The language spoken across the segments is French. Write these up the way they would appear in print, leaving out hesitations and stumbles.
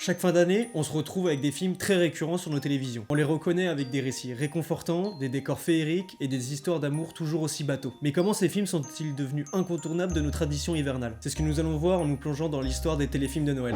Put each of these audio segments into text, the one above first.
Chaque fin d'année, on se retrouve avec des films très récurrents sur nos télévisions. On les reconnaît avec des récits réconfortants, des décors féeriques et des histoires d'amour toujours aussi bateaux. Mais comment ces films sont-ils devenus incontournables de nos traditions hivernales? C'est ce que nous allons voir en nous plongeant dans l'histoire des téléfilms de Noël.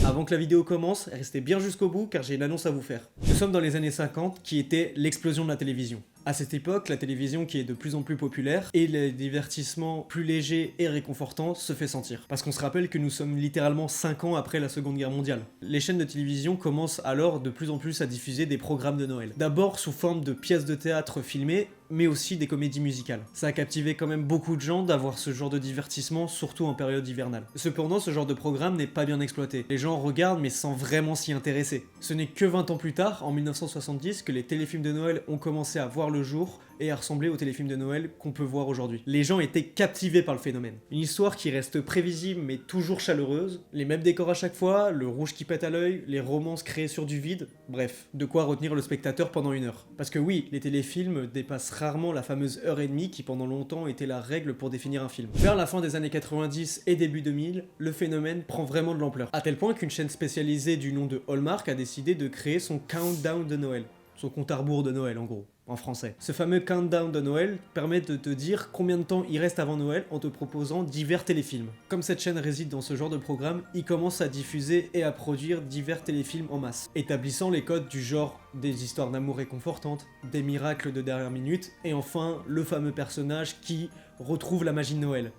Avant que la vidéo commence, restez bien jusqu'au bout car j'ai une annonce à vous faire. Nous sommes dans les années 50 qui était l'explosion de la télévision. À cette époque, la télévision qui est de plus en plus populaire et les divertissements plus légers et réconfortants se fait sentir. Parce qu'on se rappelle que nous sommes littéralement 5 ans après la Seconde Guerre mondiale. Les chaînes de télévision commencent alors de plus en plus à diffuser des programmes de Noël. D'abord sous forme de pièces de théâtre filmées, mais aussi des comédies musicales. Ça a captivé quand même beaucoup de gens d'avoir ce genre de divertissement, surtout en période hivernale. Cependant, ce genre de programme n'est pas bien exploité. Les gens regardent mais sans vraiment s'y intéresser. Ce n'est que 20 ans plus tard, en 1970, que les téléfilms de Noël ont commencé à voir le jour et à ressembler aux téléfilms de Noël qu'on peut voir aujourd'hui. Les gens étaient captivés par le phénomène. Une histoire qui reste prévisible mais toujours chaleureuse, les mêmes décors à chaque fois, le rouge qui pète à l'œil, les romances créées sur du vide, bref, de quoi retenir le spectateur pendant une heure. Parce que oui, les téléfilms dépassent rarement la fameuse heure et demie qui pendant longtemps était la règle pour définir un film. Vers la fin des années 90 et début 2000, le phénomène prend vraiment de l'ampleur. À tel point qu'une chaîne spécialisée du nom de Hallmark a décidé de créer son countdown de Noël. Son compte à rebours de Noël en gros, en français. Ce fameux countdown de Noël permet de te dire combien de temps il reste avant Noël en te proposant divers téléfilms. Comme cette chaîne réside dans ce genre de programme, il commence à diffuser et à produire divers téléfilms en masse, établissant les codes du genre des histoires d'amour réconfortantes, des miracles de dernière minute, et enfin le fameux personnage qui retrouve la magie de Noël.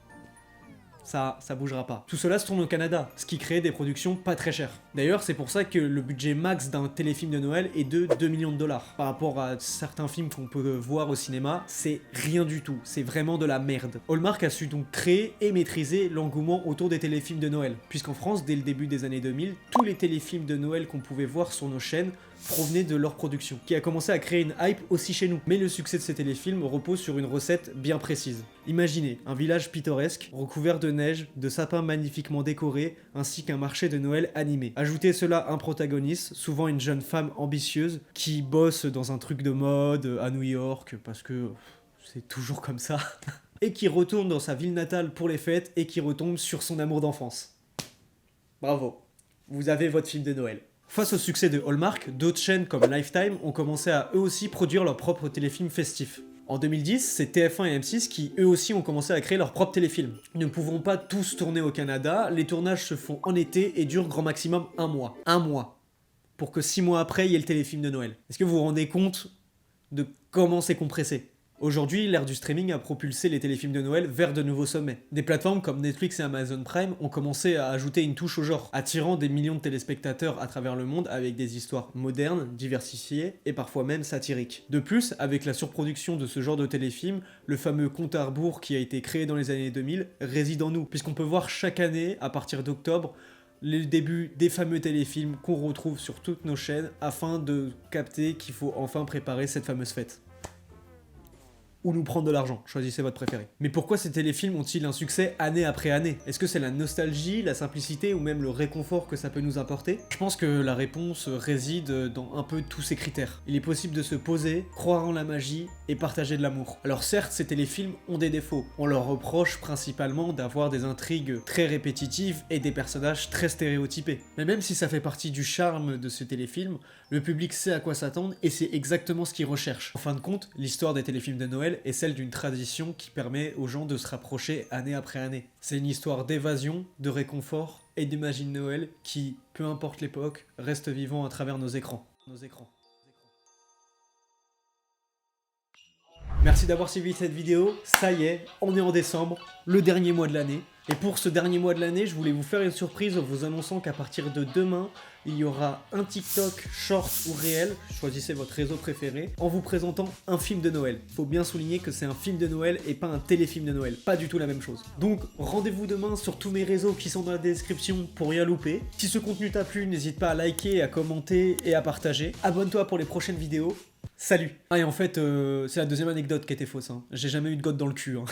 Ça bougera pas. Tout cela se tourne au Canada, ce qui crée des productions pas très chères. D'ailleurs, c'est pour ça que le budget max d'un téléfilm de Noël est de 2 millions de dollars. Par rapport à certains films qu'on peut voir au cinéma, c'est rien du tout, c'est vraiment de la merde. Hallmark a su donc créer et maîtriser l'engouement autour des téléfilms de Noël, puisqu'en France, dès le début des années 2000, tous les téléfilms de Noël qu'on pouvait voir sur nos chaînes provenaient de leur production, qui a commencé à créer une hype aussi chez nous. Mais le succès de ces téléfilms repose sur une recette bien précise. Imaginez un village pittoresque, recouvert de neige, de sapins magnifiquement décorés, ainsi qu'un marché de Noël animé. Ajoutez cela un protagoniste, souvent une jeune femme ambitieuse, qui bosse dans un truc de mode à New York, parce que c'est toujours comme ça, et qui retourne dans sa ville natale pour les fêtes, et qui retombe sur son amour d'enfance. Bravo, vous avez votre film de Noël. Face au succès de Hallmark, d'autres chaînes comme Lifetime ont commencé à eux aussi produire leurs propres téléfilms festifs. En 2010, c'est TF1 et M6 qui eux aussi ont commencé à créer leurs propres téléfilms. Ne pouvant pas tous tourner au Canada, les tournages se font en été et durent grand maximum 1 mois. 1 mois. Pour que 6 mois après, il y ait le téléfilm de Noël. Est-ce que vous vous rendez compte de comment c'est compressé ? Aujourd'hui, l'ère du streaming a propulsé les téléfilms de Noël vers de nouveaux sommets. Des plateformes comme Netflix et Amazon Prime ont commencé à ajouter une touche au genre, attirant des millions de téléspectateurs à travers le monde avec des histoires modernes, diversifiées et parfois même satiriques. De plus, avec la surproduction de ce genre de téléfilms, le fameux compte à rebours qui a été créé dans les années 2000 réside en nous, puisqu'on peut voir chaque année, à partir d'octobre, le début des fameux téléfilms qu'on retrouve sur toutes nos chaînes afin de capter qu'il faut enfin préparer cette fameuse fête. Ou nous prendre de l'argent, choisissez votre préféré. Mais pourquoi ces téléfilms ont-ils un succès année après année? Est-ce que c'est la nostalgie, la simplicité ou même le réconfort que ça peut nous apporter? Je pense que la réponse réside dans un peu tous ces critères. Il est possible de se poser, croire en la magie et partager de l'amour. Alors certes, ces téléfilms ont des défauts. On leur reproche principalement d'avoir des intrigues très répétitives et des personnages très stéréotypés. Mais même si ça fait partie du charme de ce téléfilm, le public sait à quoi s'attendre et c'est exactement ce qu'il recherche. En fin de compte, l'histoire des téléfilms de Noël est celle d'une tradition qui permet aux gens de se rapprocher année après année. C'est une histoire d'évasion, de réconfort et de magie de Noël qui, peu importe l'époque, reste vivant à travers nos écrans. Merci d'avoir suivi cette vidéo, ça y est, on est en décembre, le dernier mois de l'année. Et pour ce dernier mois de l'année, je voulais vous faire une surprise en vous annonçant qu'à partir de demain, il y aura un TikTok, short ou réel, choisissez votre réseau préféré, en vous présentant un film de Noël. Faut bien souligner que c'est un film de Noël et pas un téléfilm de Noël, pas du tout la même chose. Donc rendez-vous demain sur tous mes réseaux qui sont dans la description pour rien louper. Si ce contenu t'a plu, n'hésite pas à liker, à commenter et à partager. Abonne-toi pour les prochaines vidéos. Salut! Ah et en fait, c'est la deuxième anecdote qui était fausse, hein. J'ai jamais eu de gotte dans le cul, hein.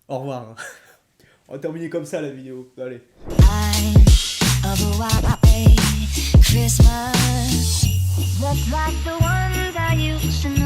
Au revoir. On va terminer comme ça la vidéo. Allez. Christmas, just like the ones I used to